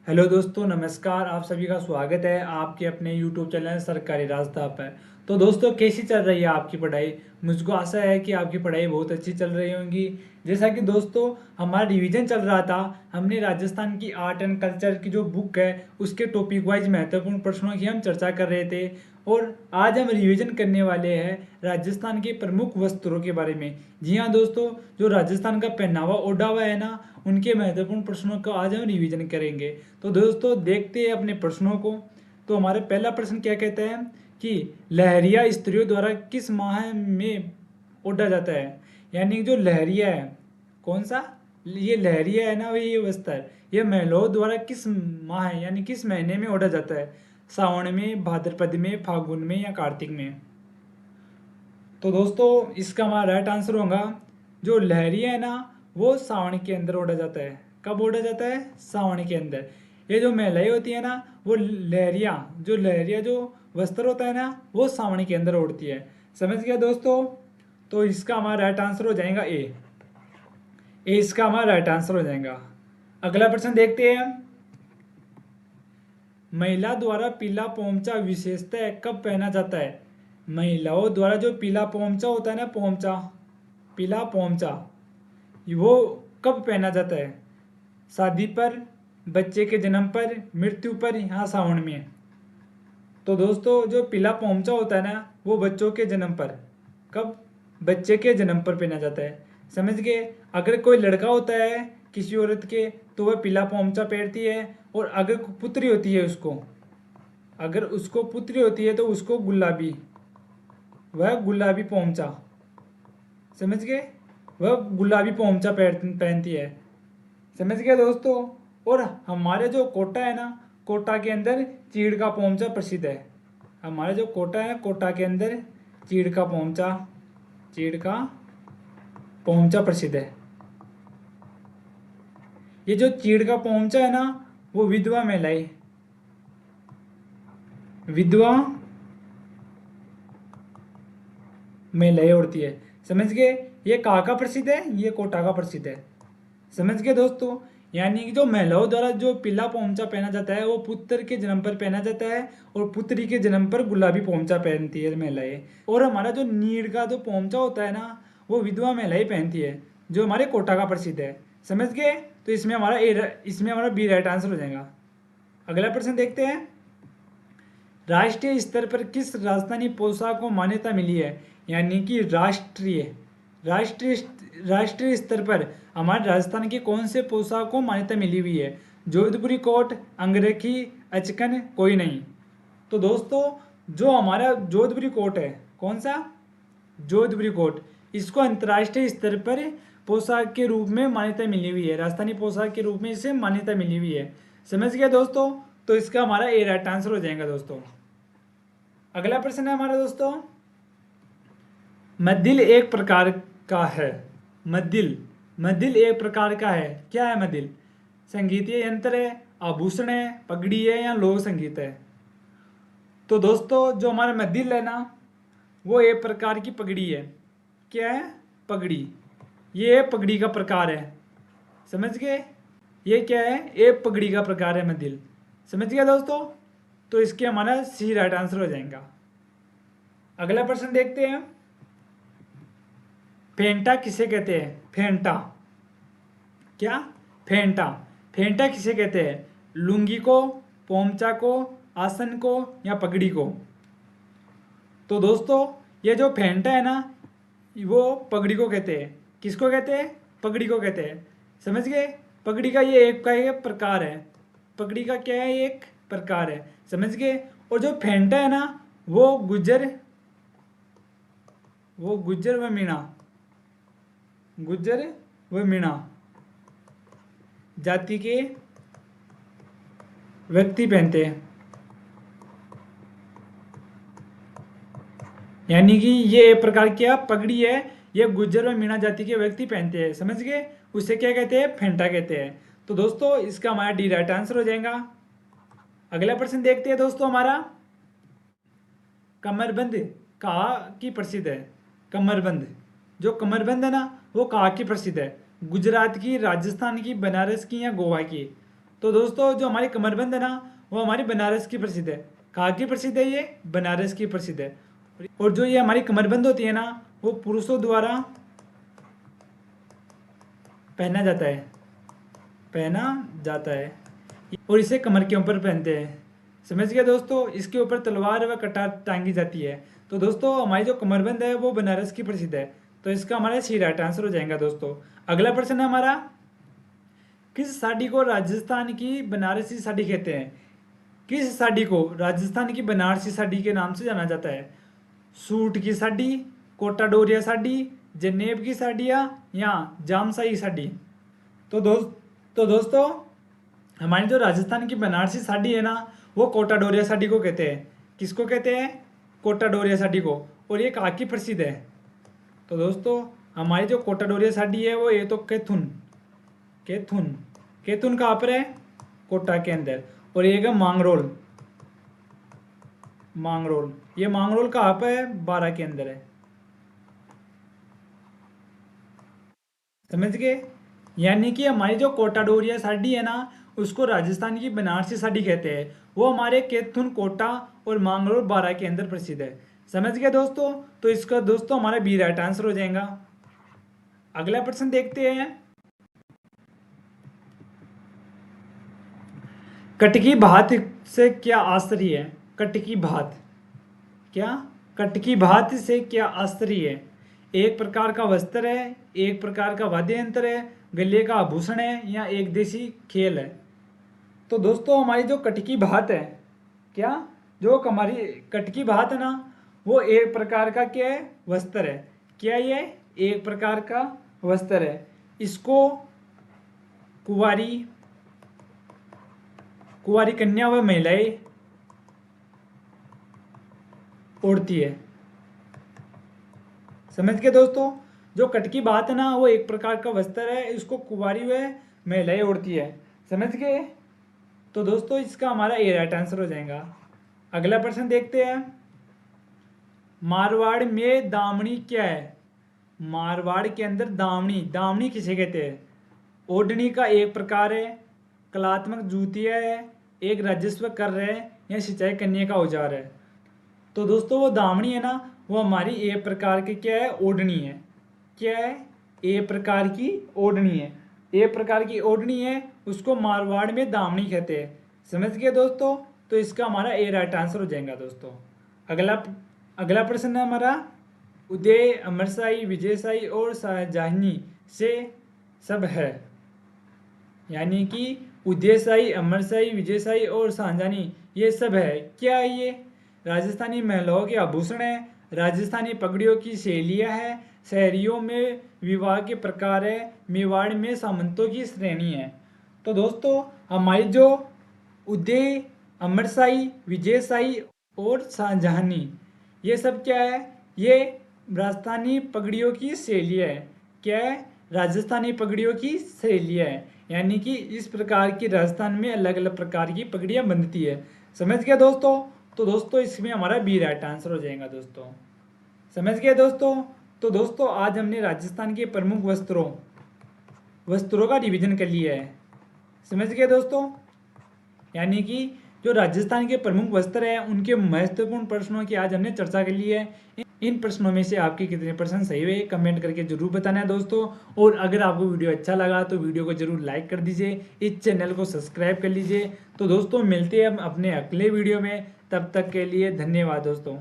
Hello दोस्तों, नमस्कार। आप सभी का स्वागत है आपके अपने यूट्यूब चैनल सरकारी रास्ता पर। तो दोस्तों, कैसी चल रही है आपकी पढ़ाई? मुझको आशा है कि आपकी पढ़ाई बहुत अच्छी चल रही होंगी। जैसा कि दोस्तों, हमारा रिवीजन चल रहा था। हमने राजस्थान की आर्ट एंड कल्चर की जो बुक है उसके टॉपिक वाइज महत्वपूर्ण प्रश्नों की हम चर्चा कर रहे थे। और आज हम रिवीजन करने वाले हैं राजस्थान के प्रमुख वस्त्रों के बारे में। जी हाँ दोस्तों, जो राजस्थान का पहनावा ओढ़ावा है ना, उनके महत्वपूर्ण प्रश्नों का आज हम रिवीजन करेंगे। तो दोस्तों, देखते हैं अपने प्रश्नों को। तो हमारा पहला प्रश्न क्या कहता है कि लहरिया स्त्रियों द्वारा किस माह में ओढ़ा जाता है? यानी कि जो लहरिया है, कौन सा? ये लहरिया है ना, ये वस्त्र, ये महिलाओं द्वारा किस माह है यानी किस महीने में ओढ़ा जाता है? सावन में, भाद्रपद में, फागुन में या कार्तिक में? तो दोस्तों, इसका हमारा राइट आंसर होगा जो लहरिया है ना, वो सावन के अंदर ओढ़ा जाता है। कब ओढ़ा जाता है? सावन के अंदर। ये जो महिलाएं होती है ना, वो लहरिया जो वस्त्र होता है ना, वो सावन के अंदर ओढ़ती है। समझ गया दोस्तों? तो इसका हमारा राइट आंसर हो जाएगा ए इसका हमारा राइट आंसर हो जाएगा। अगला प्रश्न देखते हैं। महिला द्वारा पीला पोंचा विशेषतः कब पहना जाता है? महिलाओं द्वारा जो पीला पोंचा होता है ना, पीला पोंचा, वो कब पहना जाता है? शादी पर, बच्चे के जन्म पर, मृत्यु पर या सावन में? तो दोस्तों, जो पीला पोंचा होता है ना, वो बच्चों के जन्म पर। कब? बच्चे के जन्म पर पहना जाता है। समझ गए? अगर कोई लड़का होता है किसी औरत के, तो वह पीला पोंचा पहनती है। और अगर पुत्री होती है उसको, अगर उसको पुत्री होती है तो उसको गुलाबी, वह गुलाबी पोंचा, समझ गए? वह गुलाबी पोंचा पहनती है। समझ गए दोस्तों? और हमारे जो कोटा है ना, कोटा के अंदर चीड़ का पोंचा प्रसिद्ध है। हमारा जो कोटा है, कोटा के अंदर चीड़ का पोंचा प्रसिद्ध है। ये जो चीड़ का पोंचा है ना, वो विधवा महिलाएं उड़ती है। समझ गए? ये कहाँ का प्रसिद्ध है? ये कोटा का प्रसिद्ध है। समझ गए दोस्तों? यानी कि जो महिलाओं द्वारा जो पीला पोंचा पहना जाता है, वो पुत्र के जन्म पर पहना जाता है, और पुत्री के जन्म पर गुलाबी पोंचा पहनती है महिलाएं। और हमारा जो नीड़ का जो पोंचा होता है ना, वो विधवा महिलाएं पहनती है, जो हमारे कोटा का प्रसिद्ध है। समझ गए? तो इसमें हमारा बी राइट आंसर हो जाएगा। अगला प्रश्न देखते हैं। राष्ट्रीय स्तर पर किस राजस्थानी पोशाक को मान्यता मिली है? यानी कि राष्ट्रीय राष्ट्रीय स्तर पर हमारे राजस्थान के कौन से पोशाक को मान्यता मिली हुई है? जोधपुरी कोट, अंगरखी, अचकन, कोई नहीं। तो दोस्तों, जो हमारा जोधपुरी कोट है, कौन सा? जोधपुरी कोट, इसको अंतर्राष्ट्रीय स्तर पर पोशाक के रूप में मान्यता मिली हुई है। राजस्थानी पोशाक के रूप में इसे मान्यता मिली हुई है। समझ गया दोस्तों? तो इसका हमारा ए राइट आंसर हो जाएगा दोस्तों। अगला प्रश्न है हमारा दोस्तों। मद्दिल एक प्रकार का है। मद्दिल एक प्रकार का है। क्या है मद्दिल? संगीतीय यंत्र है, आभूषण है, पगड़ी है या लोक संगीत है? तो दोस्तों, जो हमारा मद्दिल है ना, वो एक प्रकार की पगड़ी है। क्या है? पगड़ी। ये पगड़ी का प्रकार है। समझ गए? ये क्या है? एक पगड़ी का प्रकार है मद्दिल। समझ गया दोस्तों? तो इसके हमारा सी राइट आंसर हो जाएगा। अगला प्रश्न देखते हैं। फेंटा किसे कहते हैं? फेंटा। क्या? फेंटा। फेंटा किसे कहते हैं? लुंगी को, पोमचा को, आसन को या पगड़ी को? तो दोस्तों, ये जो फेंटा है ना, वो पगड़ी को कहते हैं। किसको कहते हैं? पगड़ी को कहते हैं। समझ गए? पगड़ी का ये एक प्रकार है। पगड़ी का क्या है? एक प्रकार है। समझ गए? और जो फेंटा है ना, वो गुज्जर व मीणा जाति के व्यक्ति पहनते हैं। यानी कि ये एक प्रकार की पगड़ी है, ये गुज्जर व मीणा जाति के व्यक्ति पहनते हैं। समझ गए? उसे क्या कहते हैं? फेंटा कहते हैं। तो दोस्तों, इसका हमारा डी राइट आंसर हो जाएगा। अगला प्रश्न देखते हैं दोस्तों हमारा। कमरबंद कहाँ की प्रसिद्ध है? कमरबंद, जो कमरबंद है ना, वो कहाँ की प्रसिद्ध है? गुजरात की, राजस्थान की, बनारस की या गोवा की? तो दोस्तों जो हमारी कमरबंद है ना, वो हमारी बनारस की प्रसिद्ध है। कहाँ की प्रसिद्ध है? ये बनारस की प्रसिद्ध है। और जो ये हमारी कमरबंद होती है ना, वो पुरुषों द्वारा पहना जाता है, पहना जाता है, और इसे कमर के ऊपर पहनते हैं। समझ गए दोस्तों? इसके ऊपर तलवार व कटार टांगी जाती है। तो दोस्तों हमारी जो कमरबंद है वो बनारस की प्रसिद्ध है। तो इसका हमारा सी राइट आंसर हो जाएगा दोस्तों। अगला प्रश्न है हमारा, किस साड़ी को राजस्थान की बनारसी साड़ी कहते हैं? किस साड़ी को राजस्थान की बनारसी साड़ी के नाम से जाना जाता है? सूट की साड़ी, कोटा डोरिया साड़ी, जनेब की साड़ियाँ या जामसाई साड़ी? तो दोस्तों हमारी जो राजस्थान की बनारसी साड़ी है ना, वो कोटा डोरिया साड़ी को कहते हैं। किसको कहते हैं? कोटा डोरिया साड़ी को। और ये कहाँ की प्रसिद्ध है? तो दोस्तों हमारी जो कोटा डोरिया साड़ी है वो ये तो केथुन कहाँ पर है? कोटा के अंदर। और ये है मांगरोल। ये मांगरोल कहाँ पर है? बारा के अंदर है। समझ गए? यानी कि हमारी जो कोटा डोरिया साड़ी है ना, उसको राजस्थान की बनारसी साड़ी कहते हैं। वो हमारे केथुन, कोटा और मांगरोल, बारा के अंदर प्रसिद्ध है। समझ गए दोस्तों? तो इसका दोस्तों हमारा बी राइट आंसर हो जाएगा। अगला प्रश्न देखते हैं, कटकी भात से क्या आश्चर्य है? कटकी भात से क्या आश्चर्य है? एक प्रकार का वस्त्र है, एक प्रकार का वाद्य यंत्र है, गले का आभूषण है या एक देसी खेल है? तो दोस्तों हमारी जो कटकी भात है, जो हमारी कटकी भात है ना, वो एक प्रकार का क्या है? वस्त्र है। क्या ये? एक प्रकार का वस्त्र है। इसको कुंवारी कन्या व महिलाएं ओढ़ती है। समझ गए दोस्तों? जो कटकी भात है ना, वो एक प्रकार का वस्त्र है, इसको कुंवारी व महिलाएं ओढ़ती है। समझ गए? तो दोस्तों इसका हमारा ए राइट आंसर हो जाएगा। अगला प्रश्न देखते हैं, मारवाड़ में दामनी क्या है? मारवाड़ के अंदर दामनी किसे कहते हैं? ओढ़नी का एक प्रकार है, कलात्मक जूतिया है, एक राजस्व कर है या सिंचाई करने का औजार है? तो दोस्तों वो दामनी है ना, वो हमारी एक प्रकार की क्या है? ओढ़नी है। क्या है? एक प्रकार की ओढ़नी है। एक प्रकार की ओढ़नी है, उसको मारवाड़ में दामनी कहते हैं। समझ गए दोस्तों? तो इसका हमारा ए राइट आंसर हो जाएगा दोस्तों। अगला प्रश्न है हमारा, उदय, अमरसाई, विजयसाई और शाहजहानी से सब है। यानी कि उदयशाही, अमरसाई, विजयशाही और शाहजहानी ये सब है। क्या है ये? राजस्थानी महिलाओं के आभूषण है, राजस्थानी पगड़ियों की शैलियाँ है, शहरियों में विवाह के प्रकार है, मेवाड़ में सामंतों की श्रेणी है। तो दोस्तों हमारी जो उदय, अमरसाई, विजयशाही और शाहजहानी ये सब क्या है? ये राजस्थानी पगड़ियों की शैलियाँ है। क्या है? राजस्थानी पगड़ियों की शैलियाँ है। यानी कि इस प्रकार की राजस्थान में अलग अलग प्रकार की पगड़ियाँ बनती है। समझ गया दोस्तों? तो दोस्तों इसमें हमारा बी राइट आंसर हो जाएगा दोस्तों। समझ गए दोस्तों? तो दोस्तों आज हमने राजस्थान के प्रमुख वस्त्रों का रिवीजन कर लिया है। समझ गए दोस्तों? यानी कि जो राजस्थान के प्रमुख वस्त्र हैं उनके महत्वपूर्ण प्रश्नों की आज हमने चर्चा कर ली है। इन प्रश्नों में से आपके कितने प्रश्न सही हुए कमेंट करके जरूर बताना है दोस्तों। और अगर आपको वीडियो अच्छा लगा तो वीडियो को जरूर लाइक कर दीजिए, इस चैनल को सब्सक्राइब कर लीजिए। तो दोस्तों मिलते हैं हम अपने अगले वीडियो में, तब तक के लिए धन्यवाद दोस्तों।